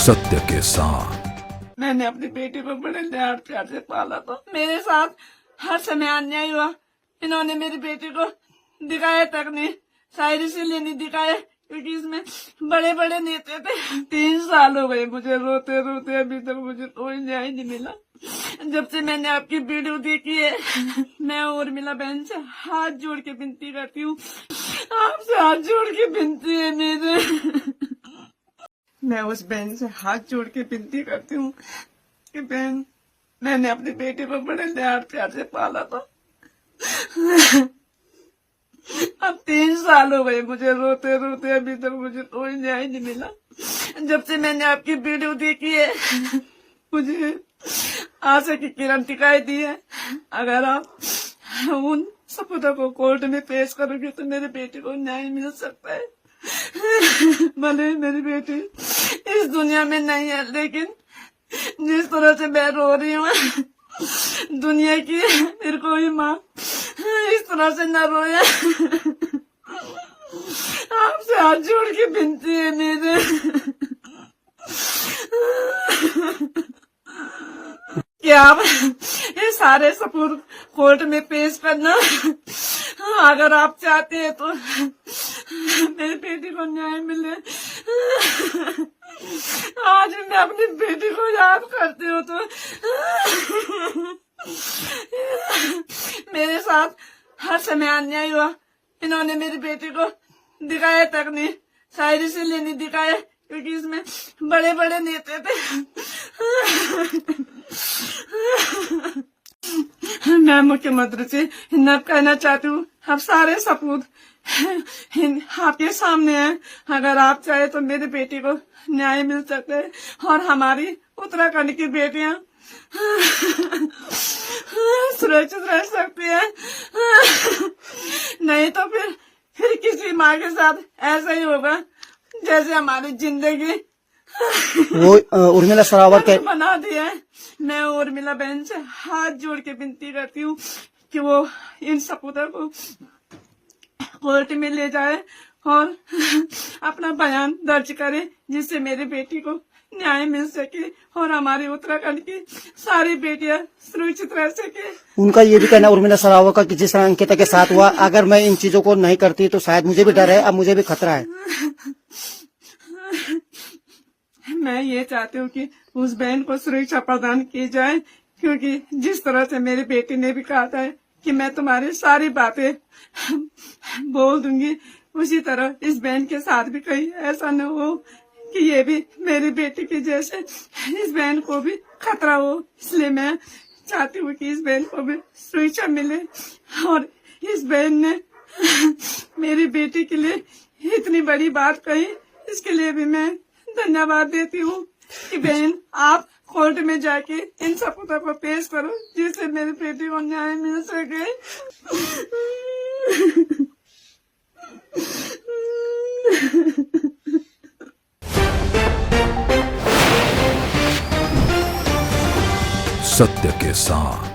सत्य के साथ। मैंने अपनी बेटी को बड़े लाड प्यार से पाला, तो मेरे साथ हर समय अन्याय हुआ। इन्होंने मेरी बेटी को दिखाया तक नहीं, शायद इसीलिए नहीं दिखाया क्योंकि इसमें बड़े बड़े नेता थे। 3 साल हो गए मुझे रोते रोते, अभी तक मुझे कोई न्याय नहीं मिला। जब से मैंने आपकी वीडियो देखी है, मैं उर्मिला बहन से हाथ जोड़ के विनती करती हूँ, आपसे हाथ जोड़ के विनती है मेरे। मैं उस बहन से हाथ जोड़ के विनती करती हूँ कि बहन, मैंने अपनी बेटी को बड़े लाड प्यार से पाला था। अब 3 साल हो गए मुझे रोते रोते, अभी तक मुझे कोई न्याय नहीं मिला। जब से मैंने आपकी वीडियो देखी है, मुझे आशा की किरण दिखाई दी है। अगर आप उन सबूतों को कोर्ट में पेश करोगे तो मेरे बेटे को न्याय मिल सकता है। भले मेरी बेटी इस दुनिया में नहीं है, लेकिन जिस तरह से मैं रो रही हूँ, दुनिया की मेरे कोई माँ इस तरह से न रोया। आपसे हाथ जोड़ के विनती है मेरे। क्या आप ये सारे सबूत कोर्ट में पेश करना, अगर आप चाहते हैं तो मेरी बेटी को न्याय मिले। आज मैं अपनी बेटी को याद करती हूँ तो मेरे साथ हर समय अन्याय हुआ। इन्होंने मेरी बेटी को दिखाया तक नहीं, शायद इसीलिए नहीं दिखाया क्योंकि इसमें बड़े बड़े नेता थे। मैं मुख्यमंत्री से हिन्नत कहना चाहती हूँ, अब सारे सबूत आपके सामने हैं। अगर आप चाहे तो मेरी बेटी को न्याय मिल सकता है और हमारी उत्तराखंड की बेटियां सुरक्षित रह सकती है। नहीं तो फिर किसी माँ के साथ ऐसा ही होगा जैसे हमारी जिंदगी वो उर्मिला सरावर के बना दिया है। मैं उर्मिला बहन से हाथ जोड़ के विनती करती हूँ कि वो इन सबूतों को कोर्ट में ले जाए और अपना बयान दर्ज करे, जिससे मेरी बेटी को न्याय मिल सके और हमारी उत्तराखंड की सारी बेटियां सुरक्षित रह सके। उनका ये भी कहना उर्मिला सरावर का कि जिस तरह अंकिता के साथ हुआ, अगर मैं इन चीजों को नहीं करती तो शायद मुझे भी डर है, अब मुझे भी खतरा है। मैं ये चाहती हूँ कि उस बहन को सुरक्षा प्रदान की जाए, क्योंकि जिस तरह से मेरी बेटी ने भी कहा था कि मैं तुम्हारी सारी बातें बोल दूंगी, उसी तरह इस बहन के साथ भी कहीं ऐसा न हो कि ये भी मेरी बेटी के जैसे इस बहन को भी खतरा हो। इसलिए मैं चाहती हूँ कि इस बहन को भी सुरक्षा मिले और इस बहन ने मेरी बेटी के लिए इतनी बड़ी बात कही, इसके लिए भी मैं धन्यवाद देती हूँ कि बहन आप कोर्ट में जाके इन सबूतों को पेश करो, जिससे मेरी बेटी को न्याय मिल सके। सत्य के साथ।